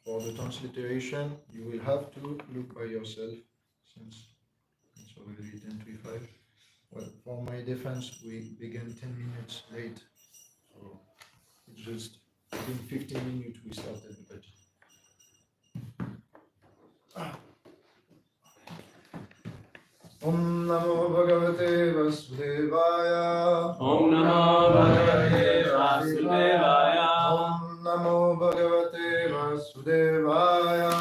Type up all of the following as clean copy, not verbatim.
For the transliteration, you will have to look by yourself since it's already 10:25. Well, for my defense, we began 10 minutes late, so it's just in 15 minutes we started the budget. Om Namo Bhagavate Vasudevaya. Om Namo Bhagavate Vasudevaya. Om Namo Bhagavate Vasudevaya.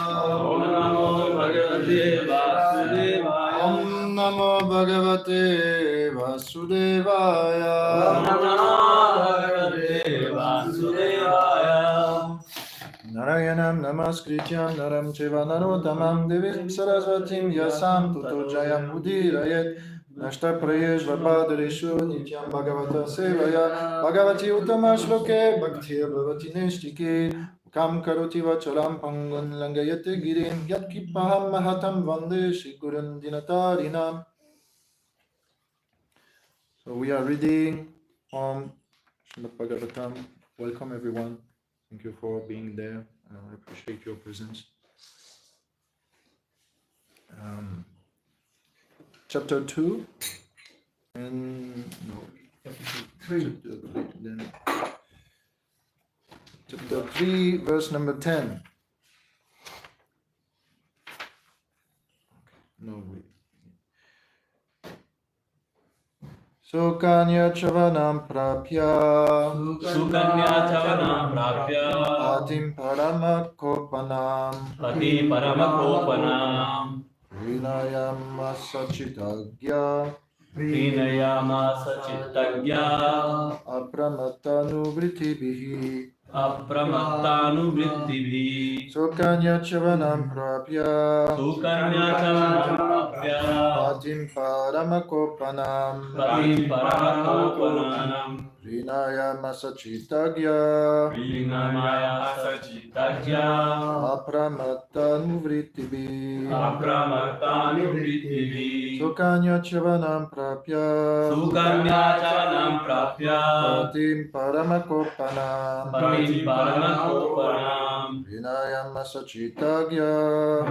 Om Namo Bhagavate Vasudevaya. Om Namo Bhagavate Vasudevaya. Om Namo Bhagavate Vasudevaya. Narayanam Namaskrityam Naram Cheva Narottamam Devim Sarasvatim Yasam Tuto Jayam Udirayet Nashta Prayesh Vabhadareshu Nityam Bhagavata Sevaya Bhagavati Uttama Shloke Bhaktir Bhavati Neshtike Kam Karoti Vacharam Pangun Langayate Girim Yat Kipaham Mahatam Vande Shikuran Dinatarinam. So we are reading from Srimad Bhagavatam. Welcome everyone. Thank you for being there. I appreciate your presence. Chapter 2 and no, chapter 3, verse number 10. No, Sukanya chavanam prapya Sukanya chavanam prapya Patim paramakopanam Pati paramakopanam Vinayam asachitagya Prinayama sachittagya Apramattanuvrittibihi Apramattanuvritivi Sukanya chavanam prapya Sukanya chavanam prapya Patim paramakopanam Pati paramakopanam Vinayam asachitagya Prinamaya sachittagya Apramattanuvrittibihi Apramattanuvritivi Sukanya chavanam prapya Sukanya chavanam prapya Patim paramakopanam Pati paramakopanam Vinayam asachitagya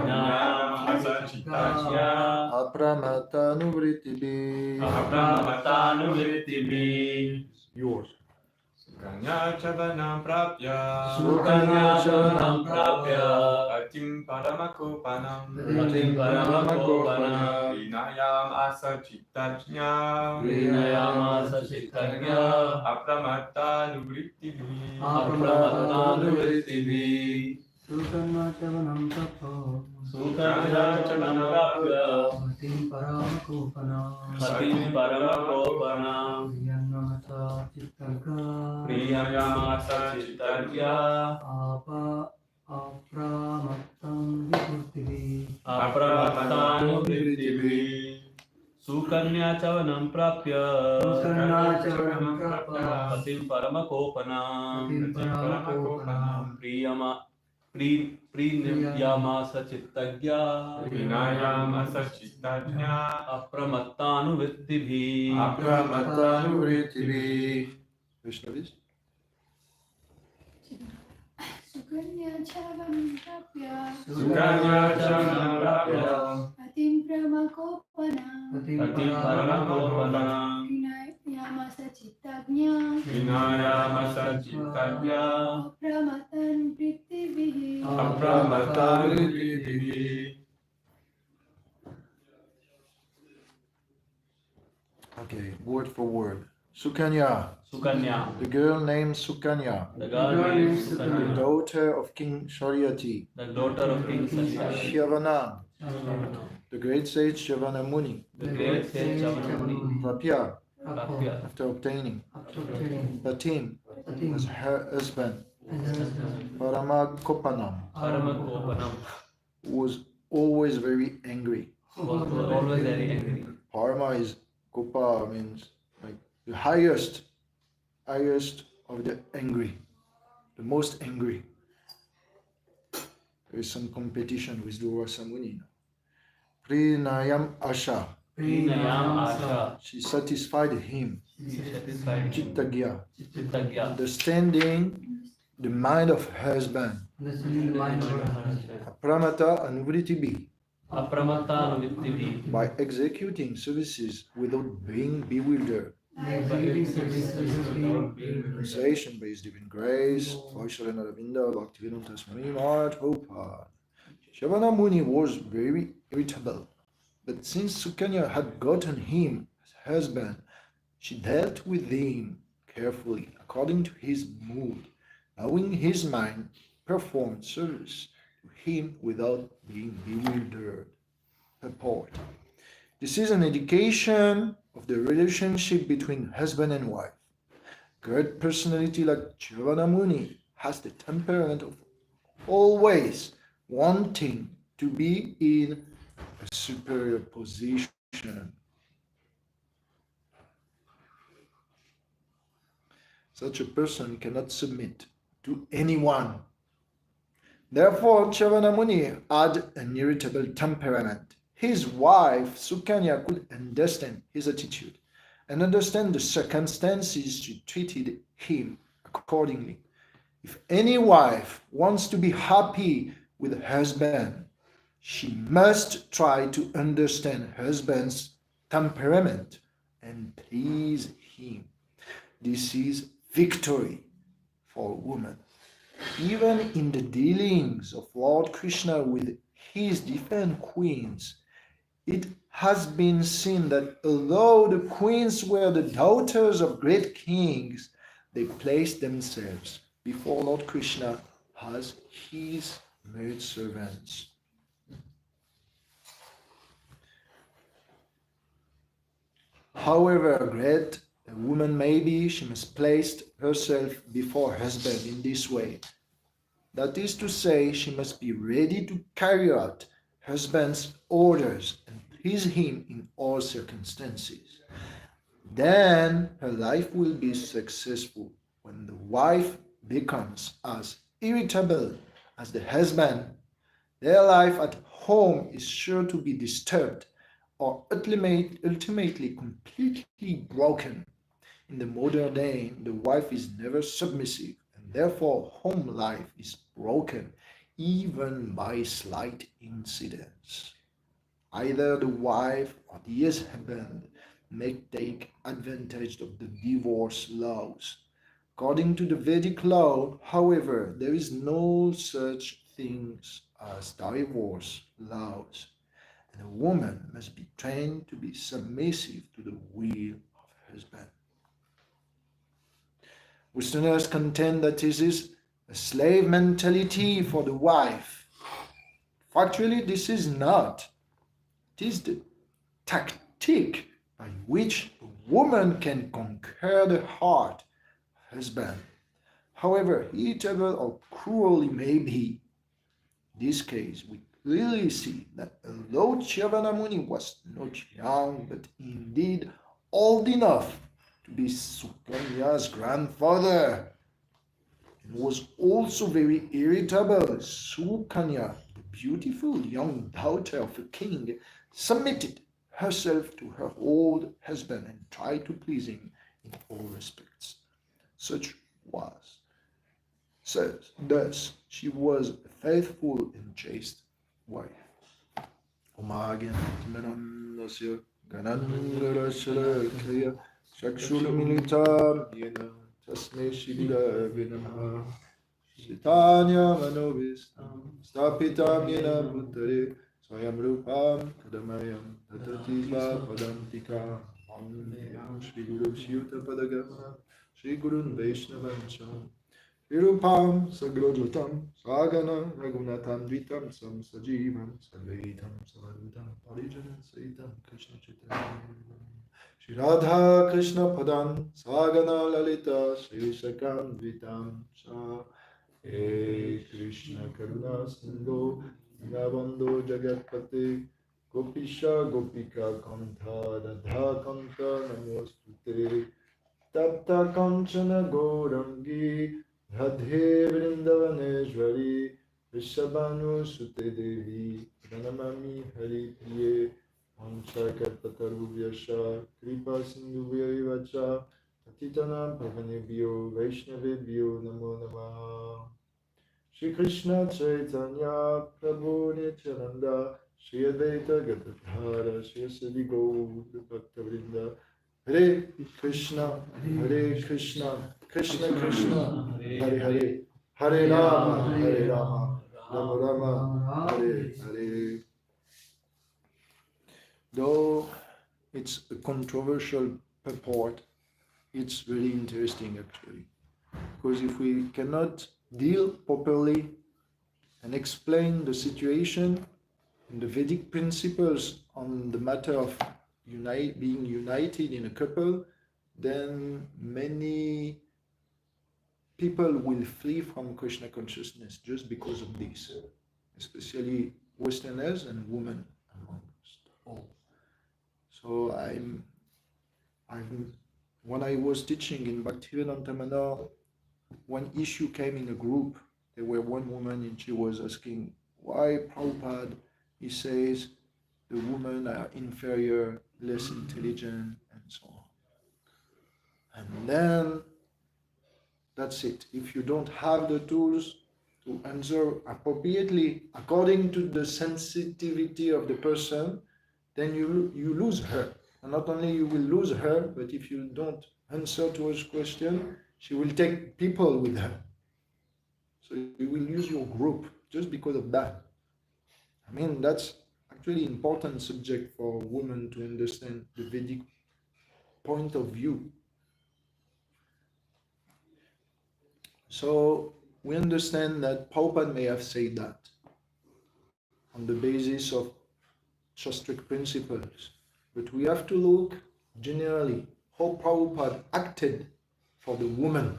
Vinayama sachittagya Apramattanuvrittibihi Apramattanuvritivi Yours. Sukanya chavanam prapya Sukanya chavanam prapya Patim paramakopanam Patim paramakopanam Vinayam asachittajna Vinayama sachittagya Apramattanuvritivi Apramattanuvritivi Sukanya chavanam prapya Sukanya chavanam prapya Patim paramakopanam Patim paramakopanam Priyanamata chittagya Priyayama sachittagya Apramattam vipurtivi Apramattanuvritivi Sukanya chavanam prapya Sukanya chavanam prapya Patim paramakopanam Patim paramakopanam Priyama sachittagya Vinayam asachittajna Apramattanuvritivi Apramattanuvrittibihi Krishna, please. Sukanya chavanam prapya Sukanya chavanam prapya Patim pramakopanam Patim paramakopanam Vinayama sachittagya Vinayam asachittajna Apramatan prithivihi Apramattanuvritivi Okay, word for word. Sukanya, Sukanya the girl named Sukanya, The girl named the Sukanya daughter of King Sharyati, The daughter of King Satyavati Shyavana, the great sage Shyavana Muni, The great sage Chavanamuni Prapya, Prapya after obtaining, Aptottening Patim, Patim as her husband, husband Paramakopanam, Paramakopanam was always very angry. was always very angry. Parama is Kopa means like the highest of the angry, the most angry. There is some competition with Durvasa Muni. Prinayam Asha, Prinayam Asha she satisfied him. She satisfied Chittagya, Chittagya understanding the mind of husband. Understanding the mind of her husband Apramata Anuvrittibi, Apramattanuvritivi by executing services without being bewildered. by executing services without being Translation by His Divine Grace, Vaishalana Ravinda, Bhaktivedanta Swami Maharaj Prabhupada. Shyavana Muni was very irritable, but since Sukanya had gotten him as husband, she dealt with him carefully according to his mood, knowing his mind, performed service to him without being bewildered. Purport. This is an indication of the relationship between husband and wife. Great personality like Shyavana Muni has the temperament of always wanting to be in a superior position. Such a person cannot submit to anyone. Therefore, Shyavana Muni had an irritable temperament. His wife, Sukanya, could understand his attitude and understand the circumstances. She treated him accordingly. If any wife wants to be happy with her husband, she must try to understand her husband's temperament and please him. This is victory for a woman. Even in the dealings of Lord Krishna with his different queens, it has been seen that although the queens were the daughters of great kings, they placed themselves before Lord Krishna as his maidservants. However great a woman may be, she must place herself before her husband in this way. That is to say, she must be ready to carry out husband's orders and please him in all circumstances. Then her life will be successful. When the wife becomes as irritable as the husband, their life at home is sure to be disturbed or ultimately completely broken. In the modern day, the wife is never submissive, and therefore home life is broken even by slight incidents. Either the wife or the husband may take advantage of the divorce laws. According to the Vedic law, however, there is no such thing as divorce laws, and a woman must be trained to be submissive to the will of her husband. Westerners contend that this is a slave mentality for the wife. Factually, this is not. It is the tactic by which a woman can conquer the heart of her husband, however irritable or cruel he may be. In this case, we clearly see that although Chivanamuni was not young, but indeed old enough to be Sukanya's grandfather, and was also very irritable, Sukanya, the beautiful young daughter of a king, submitted herself to her old husband and tried to please him in all respects. Thus, she was a faithful and chaste wife. Tasme Shivaya Namaha Sitanya Manovistam Stapitam Yena Bhuttare Swayam Rupam Kadamayam Tatativa Padantika Om Shri Guru Shyuta Padagama Shri Gurun Vaishnavancham Shri Rupam Sagrojotam Sagana Raghunatam Dvitam Sam Sajivam Sadvaitam Savadutam Parijanan Saitam Krishna Chaitanya Shri Radha Krishna Padam Sagana Lalita Shri Shakam Vitam Sha He Krishna Karuna Sindhu Navando Jagatpate Gopisha Gopika Kanta Radha Kanta Namostute Tapta Kanchana Gaurangi Radhe Vrindavaneshwari Vishabhanu Sute Devi Pranamami Hari Priye Vanchakarpatarubhyasha Kripa Sindhubhyavivacha Patitanam Pavanebhyo Vaishnavebhyo Namo Namah Shri Krishna Chaitanya Prabhu Nityananda Shri Advaita Gadadhara Shri Sadi Gaur Bhaktavrinda Hare Krishna Krishna Krishna Hare Hare Hare Rama Rama Rama Hare Hare. Though it's a controversial purport, it's very interesting actually. Because if we cannot deal properly and explain the situation and the Vedic principles on the matter of being united in a couple, then many people will flee from Krishna consciousness just because of this, especially Westerners and women amongst all. So when I was teaching in Bhaktivedanta, one issue came in a group. There were one woman and she was asking why Prabhupada, he says the women are inferior, less intelligent, and so on. And then that's it. If you don't have the tools to answer appropriately according to the sensitivity of the person, then you lose her. And not only you will lose her, but if you don't answer to her question, she will take people with her. So you will lose your group just because of that. I mean, that's actually important subject for women to understand the Vedic point of view. So we understand that Prabhupada may have said that on the basis of Shastric principles, but we have to look generally how Prabhupada acted for the woman.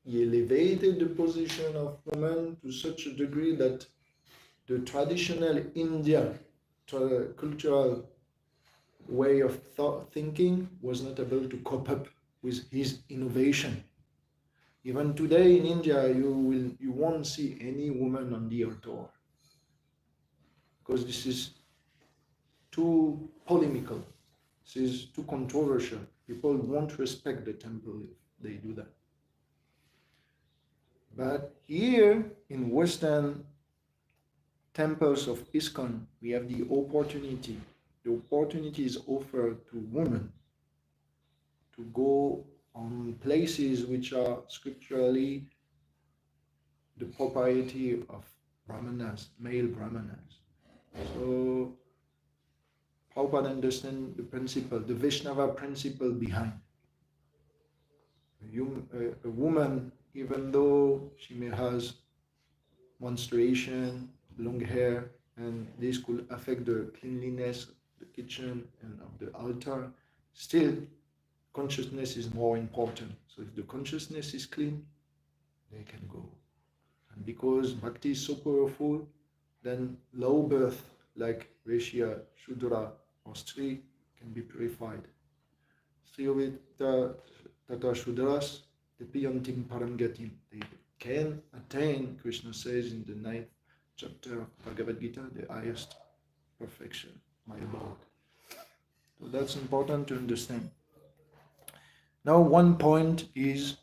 He elevated the position of women to such a degree that the traditional Indian cultural way of thinking was not able to cope up with his innovation. Even today in India, you won't see any woman on the altar because this is too polemical. This is too controversial. People won't respect the temple if they do that. But here in Western temples of ISKCON, we have the opportunity. The opportunity is offered to women to go on places which are scripturally the propriety of brahmanas, male brahmanas. So Prabhupada understands the principle, the Vaishnava principle behind. A woman, even though she may has menstruation, long hair, and this could affect the cleanliness of the kitchen and of the altar, still consciousness is more important. So if the consciousness is clean, they can go. And because bhakti is so powerful, then low birth like Vaishya, Shudra, or Stri can be purified. Striyovita Tata Shudras, Tepiyantim Paramgatim. They can attain, Krishna says in the 9th chapter of Bhagavad Gita, the highest perfection, my Lord. So that's important to understand. Now one point is,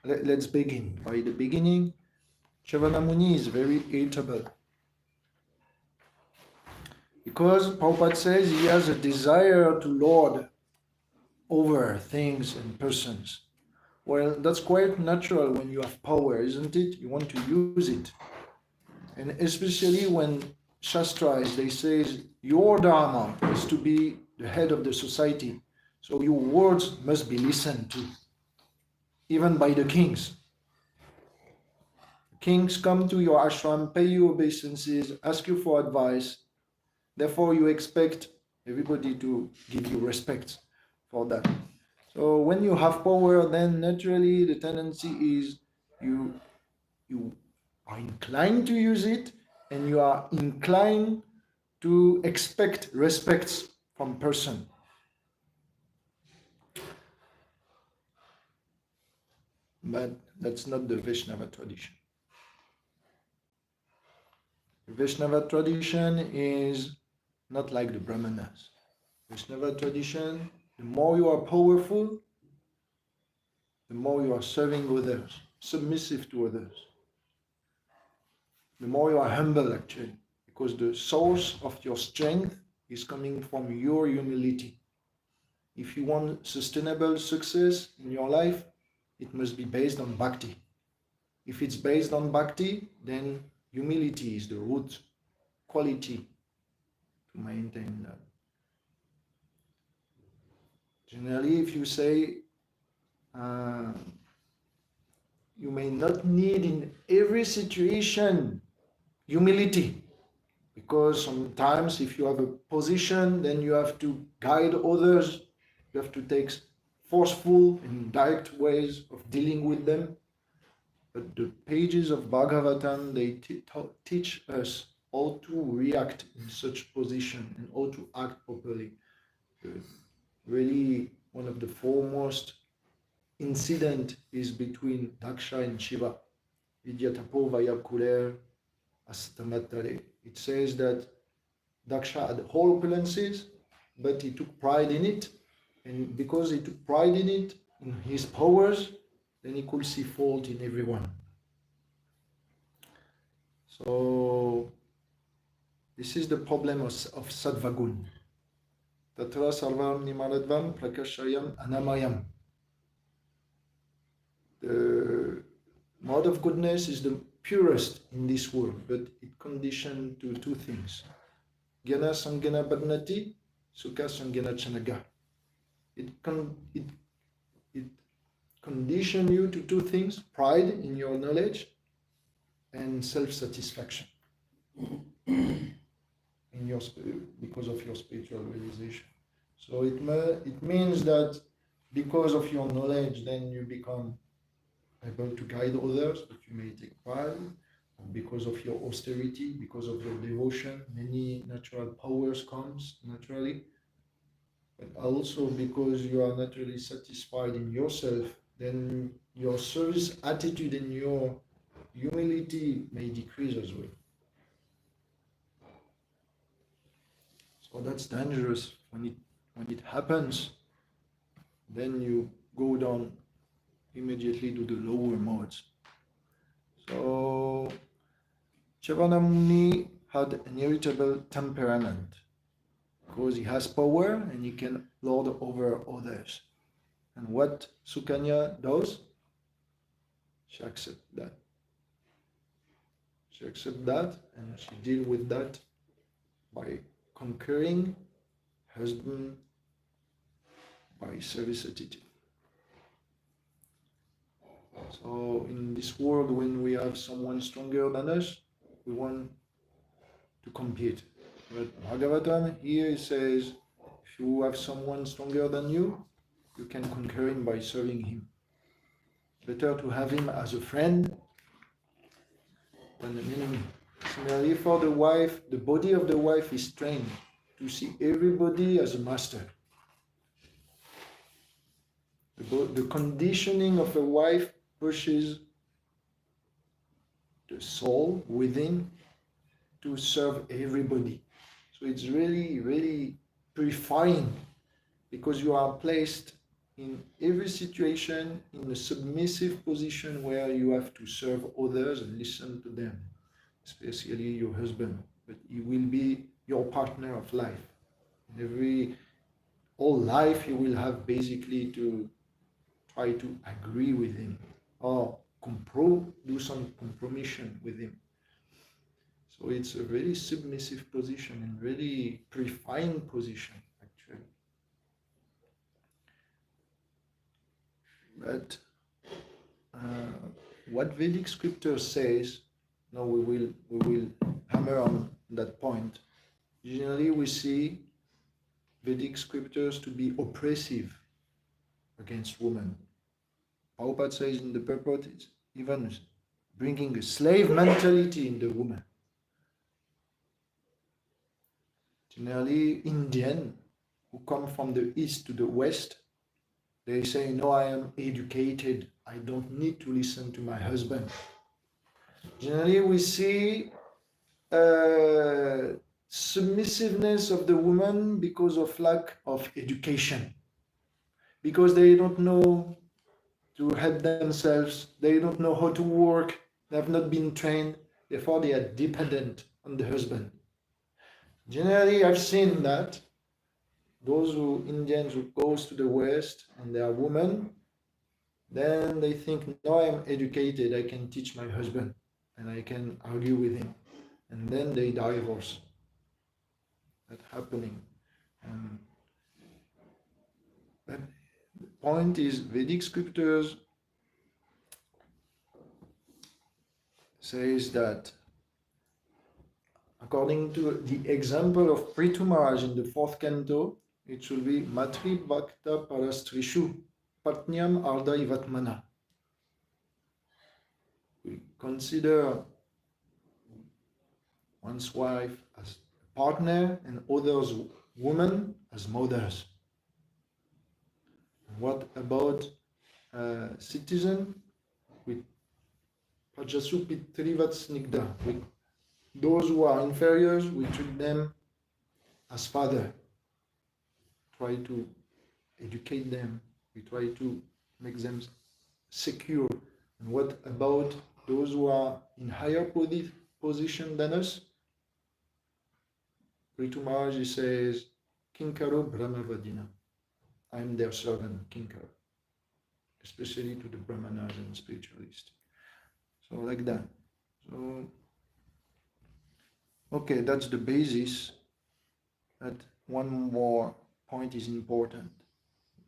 let's begin. By the beginning, Chavana Muni is very irritable. Because Prabhupada says he has a desire to lord over things and persons. Well, that's quite natural when you have power, isn't it? You want to use it. And especially when Shastras, they say your dharma is to be the head of the society. So your words must be listened to, even by the kings. Kings come to your ashram, pay you obeisances, ask you for advice. Therefore, you expect everybody to give you respect for that. So when you have power, then naturally the tendency is you are inclined to use it, and you are inclined to expect respect from person. But that's not the Vaishnava tradition. The Vaishnava tradition is not like the Brahmanas. Vaishnava tradition, the more you are powerful, the more you are serving others, submissive to others. The more you are humble, actually, because the source of your strength is coming from your humility. If you want sustainable success in your life, it must be based on bhakti. If it's based on bhakti, then humility is the root quality to maintain that. Generally, if you say you may not need in every situation humility, because sometimes if you have a position, then you have to guide others, you have to take forceful and direct ways of dealing with them. But the pages of Bhagavatam, they teach us how to react in such position and how to act properly. Really, one of the foremost incident is between Daksha and Shiva. Vidyatapo Vayakuler Astamatare. It says that Daksha had whole opulences, but he took pride in it, and because he took pride in it, in his powers, then he could see fault in everyone. So this is the problem of Sattvagun. Tatra sarvam nimaradvam prakashayam anamayam. The mode of goodness is the purest in this world, but it conditioned to two things. Gyana Sangana Badnati, Sukha Sangana Chanaga. It condition you to two things: pride in your knowledge and self-satisfaction in your because of your spiritual realization. So it means that because of your knowledge, then you become able to guide others, but you may take pride. Because of your austerity, because of your devotion, many natural powers comes naturally. But also because you are naturally satisfied in yourself, then your service attitude and your humility may decrease as well. So that's dangerous. When it happens, then you go down immediately to the lower modes. So Chavana Muni had an irritable temperament because he has power and he can lord over others. And what Sukanya does, she accepts that. She accepts that and she deals with that by conquering husband by service attitude. So in this world, when we have someone stronger than us, we want to compete. But Bhagavatam here says, if you have someone stronger than you can conquer him by serving him. Better to have him as a friend than an enemy. Similarly, for the wife, the body of the wife is trained to see everybody as a master. The conditioning of a wife pushes the soul within to serve everybody. So it's really, really purifying because you are placed in every situation in a submissive position where you have to serve others and listen to them, especially your husband. But he will be your partner of life. In all life you will have basically to try to agree with him or do some compromission with him. So it's a very submissive position and really purifying position, actually. But what Vedic scripture says, now we will hammer on that point. Generally, we see Vedic scriptures to be oppressive against women. Prabhupada says in the purport, it's even bringing a slave mentality in the woman. Generally, Indian who come from the east to the west, they say, no, I am educated. I don't need to listen to my husband. Generally, we see submissiveness of the woman because of lack of education. Because they don't know to help themselves. They don't know how to work. They have not been trained. Therefore, they are dependent on the husband. Generally, I've seen that those Indians who goes to the West and they are women, then they think, no, I'm educated, I can teach my husband and I can argue with him. And then they divorce. That's happening. But the point is, Vedic scriptures says that according to the example of Prithu Maharaj in the 4th canto, it should be Matri Bhakta Parastrishu Patnyam Arda Ivatmana. We consider one's wife as a partner and others women as mothers. What about citizen? With Pajasu Pitrivat Snigda. With those who are inferiors, we treat them as father. Try to educate them. We try to make them secure. And what about those who are in higher position than us? Prithu Maharaj says, Kinkaro Brahmavadina. I am their servant, Kinkar. Especially to the Brahmanas and spiritualists. So like that. So okay, that's the basis. But one more point is important.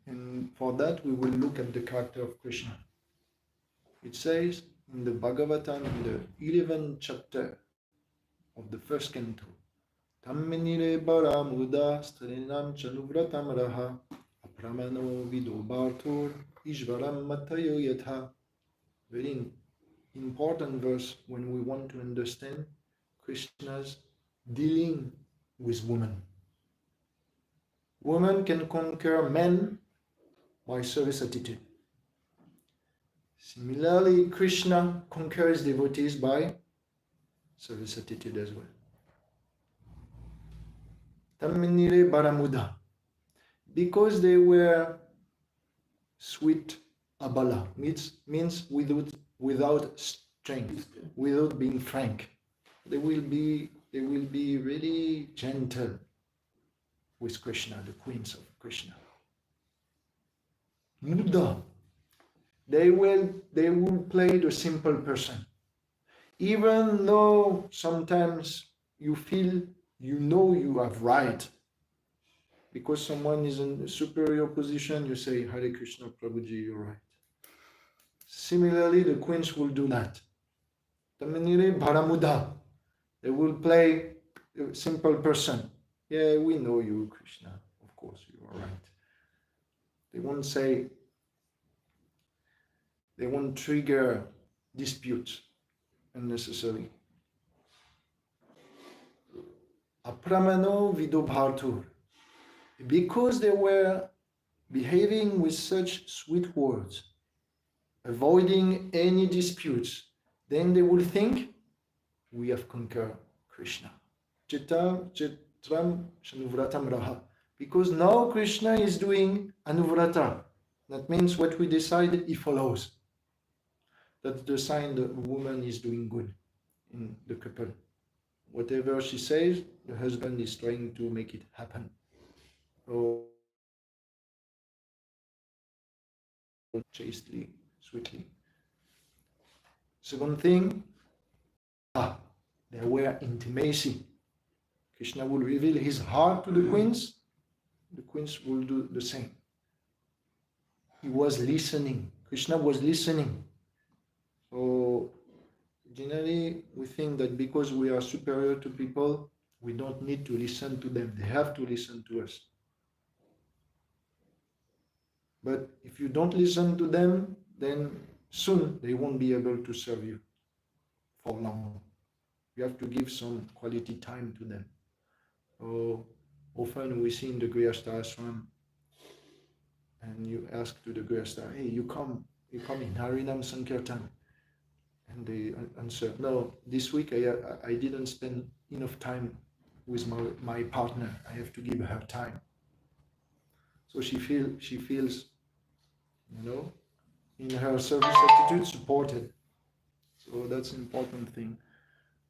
And for that, we will look at the character of Krishna. It says in the Bhagavatam, in the 11th chapter of the first canto, Tamminire baramuda strinam chanuvratam raha apramano vido bhartur ishvaram matayo yatha. Very important verse when we want to understand Krishna's dealing with women. Women can conquer men by service attitude. Similarly, Krishna conquers devotees by service attitude as well. Tamminire baramuda. Because they were sweet abala, means without strength, without being frank. They will be really gentle with Krishna, the queens of Krishna. Muda. They will play the simple person. Even though sometimes you feel you are right. Because someone is in a superior position, you say, Hare Krishna, Prabhuji, you're right. Similarly, the queens will do that. Tamanire Bharamudha. They will play a simple person. Yeah, we know you, Krishna. Of course, you are right. They won't trigger disputes unnecessarily. Apramano vido bhartur. Because they were behaving with such sweet words, avoiding any disputes, then they will think, we have conquered Krishna. Chitta chitram shanuvratam raha. Because now Krishna is doing anuvrata. That means what we decide, he follows. That's the sign that the woman is doing good in the couple. Whatever she says, the husband is trying to make it happen. So, chastely, sweetly. Second thing, there were intimacy. Krishna will reveal his heart to the queens will do the same. He was listening. Krishna was listening. So, generally, we think that because we are superior to people, we don't need to listen to them. They have to listen to us. But if you don't listen to them, then soon they won't be able to serve you for long. You have to give some quality time to them. So often we see in the Grihastha ashram, and you ask to the Grihastha, hey, you come in Harinam Sankirtan. And they answer, no, this week I didn't spend enough time with my partner. I have to give her time. So she feels, in her service attitude supported. So that's an important thing,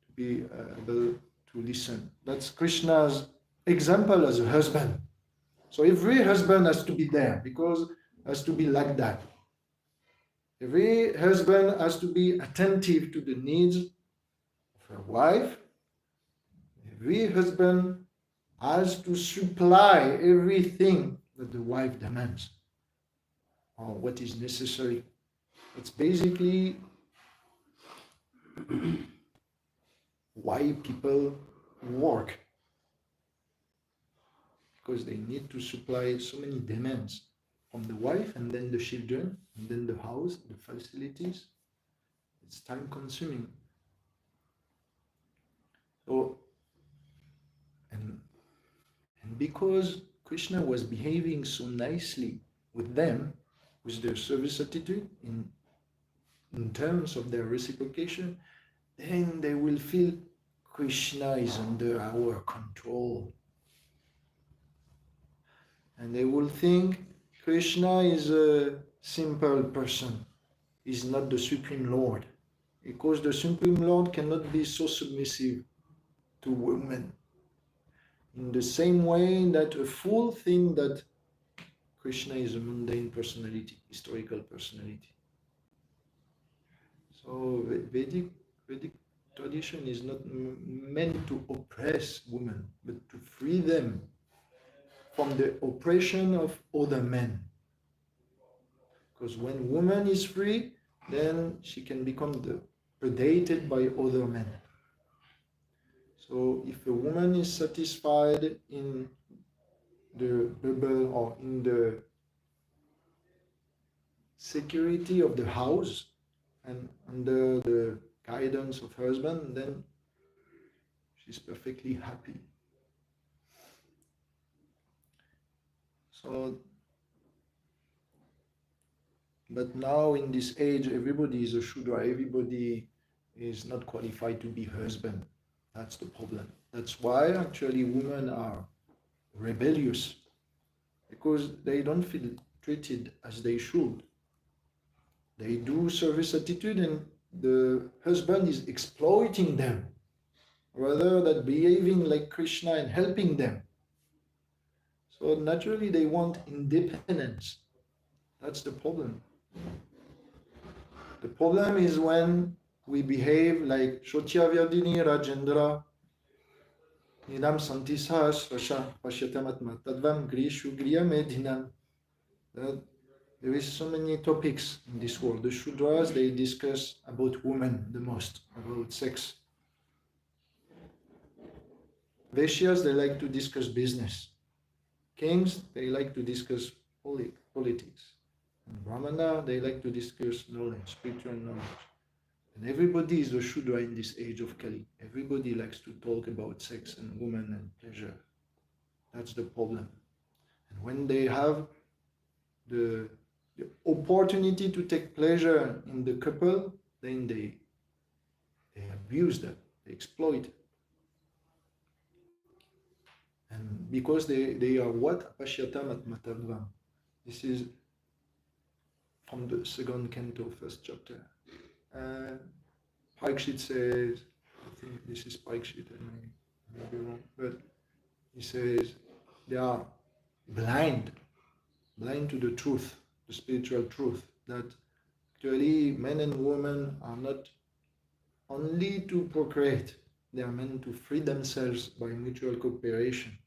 to be able to listen. That's Krishna's example as a husband. So every husband has to be there, because has to be like that. Every husband has to be attentive to the needs of her wife. Every husband has to supply everything that the wife demands, or what is necessary. It's basically why people work, because they need to supply so many demands from the wife, and then the children, and then the house, the facilities. It's time consuming. So, and because Krishna was behaving so nicely with them, with their service attitude, in terms of their reciprocation, then they will feel Krishna is under our control. And they will think Krishna is a simple person, is not the Supreme Lord, because the Supreme Lord cannot be so submissive to women. In the same way that a fool thinks that Krishna is a mundane personality, historical personality. So Vedic tradition is not meant to oppress women, but to free them from the oppression of other men. Because when woman is free, then she can become predated by other men. So if a woman is satisfied in the bubble or in the security of the house and under the guidance of husband, then she's perfectly happy. So, but now in this age, everybody is a Shudra, everybody is not qualified to be husband. That's the problem. That's why actually women are rebellious, because they don't feel treated as they should. They do service attitude and the husband is exploiting them rather than behaving like Krishna and helping them. So naturally they want independence. That's the problem. The problem is when we behave like Shotya Vyadini Rajendra Nidam Santisas Rasha Pashyatamatma Tadvam Grishu Griya Medhinam. There is so many topics in this world. The Shudras, they discuss about women the most, about sex. Vaishyas, they like to discuss business. Kings, they like to discuss politics. And Brahmana, they like to discuss knowledge, spiritual knowledge. And everybody is a Shudra in this age of Kali. Everybody likes to talk about sex and women and pleasure. That's the problem. And when they have the opportunity to take pleasure in the couple, then they abuse that, they exploit it. And because they are what? Apashyatam atmatadvam. This is from the second canto, first chapter. Parikshit says, I think this is Parikshit, I may be wrong, but he says they are blind to the truth, the spiritual truth, that actually men and women are not only to procreate, they are meant to free themselves by mutual cooperation.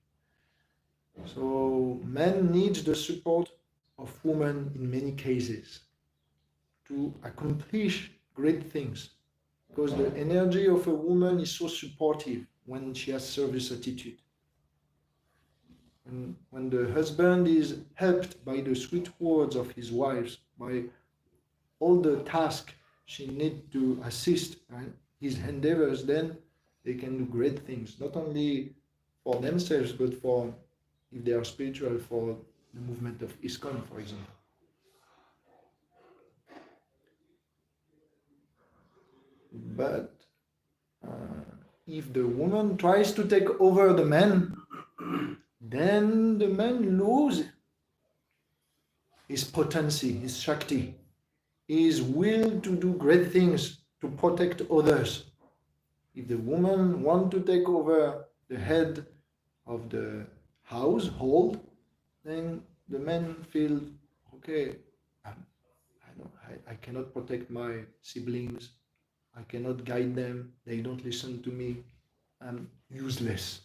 So men need the support of women in many cases to accomplish great things, because the energy of a woman is so supportive when she has service attitude. And when the husband is helped by the sweet words of his wives, by all the tasks she needs to assist his endeavors, then they can do great things, not only for themselves, but for, if they are spiritual, for the movement of ISKCON, for example. But if the woman tries to take over the man, then the man loses his potency, his Shakti, his will to do great things, to protect others. If the woman wants to take over the head of the household, then the man feels, okay, I cannot protect my siblings, I cannot guide them, they don't listen to me, I'm useless.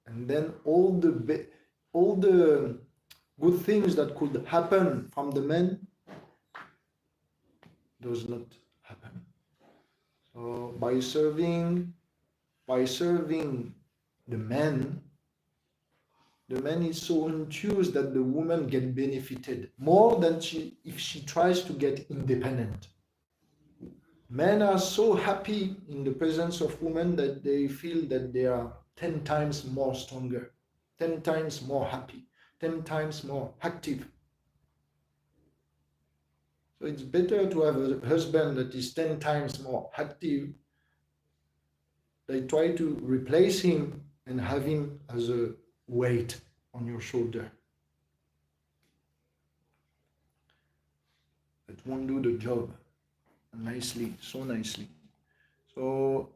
And then all the good things that could happen from the man does not happen. So by serving the man is so enthused that the woman gets benefited more than if she tries to get independent. Men are so happy in the presence of women that they feel that they are 10 times more stronger, 10 times more happy, 10 times more active. So it's better to have a husband that is 10 times more active. They try to replace him and have him as a weight on your shoulder. That won't do the job nicely, so nicely. So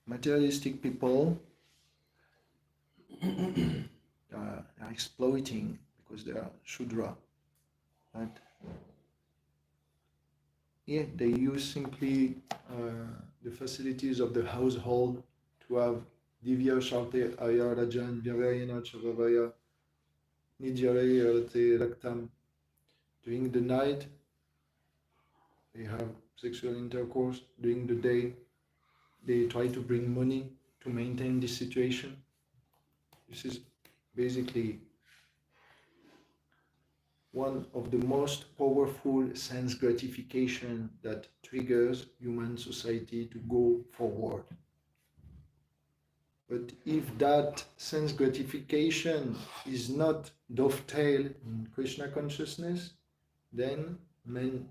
materialistic people are exploiting because they are Shudra. Right? Yeah, they use simply the facilities of the household, to have Divya Sharte Aya Rajan Vyavayana Chavavaya Nidyare Arate Raktam. During the night, they have sexual intercourse. During the day, they try to bring money to maintain this situation. This is basically one of the most powerful sense gratification that triggers human society to go forward. But if that sense gratification is not dovetailed in Krishna consciousness, then men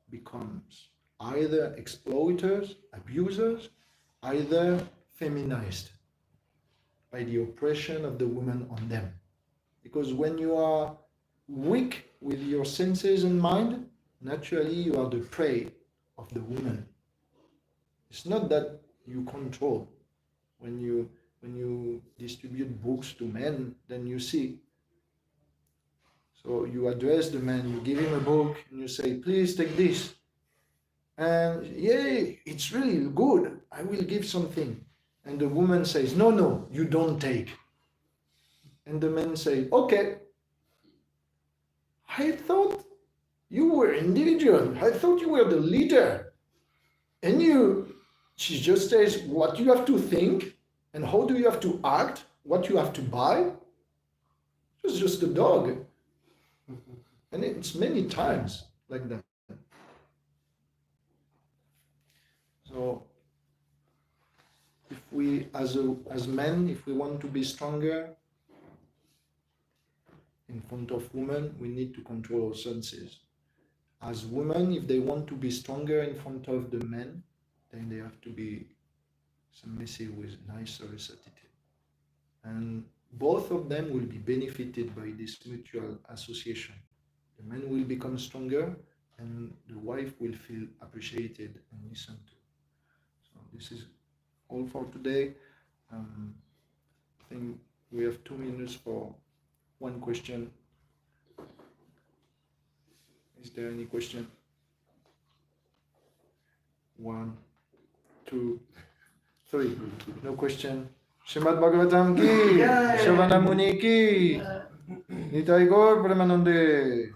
becomes either exploiters, abusers, either feminized by the oppression of the woman on them. Because when you are weak with your senses and mind, naturally you are the prey of the woman. It's not that you control. When you distribute books to men, then you see. So you address the man, you give him a book, and you say, please take this. And yeah, it's really good, I will give something. And the woman says, no, you don't take. And the man says, okay, I thought you were individual. I thought you were the leader. And she just says what you have to think and how do you have to act, what you have to buy. It's just a dog. And it's many times like that. So if we, as men, if we want to be stronger in front of women, we need to control our senses. As women, if they want to be stronger in front of the men, then they have to be submissive with nice attitude. And both of them will be benefited by this mutual association. The man will become stronger and the wife will feel appreciated and listened to. So this is all for today. I think we have 2 minutes for one question. Is there any question? 1, 2, 3. No question. Srimad Bhagavatam ki, Shavana Muni ki, Nitai Gaur Premanande.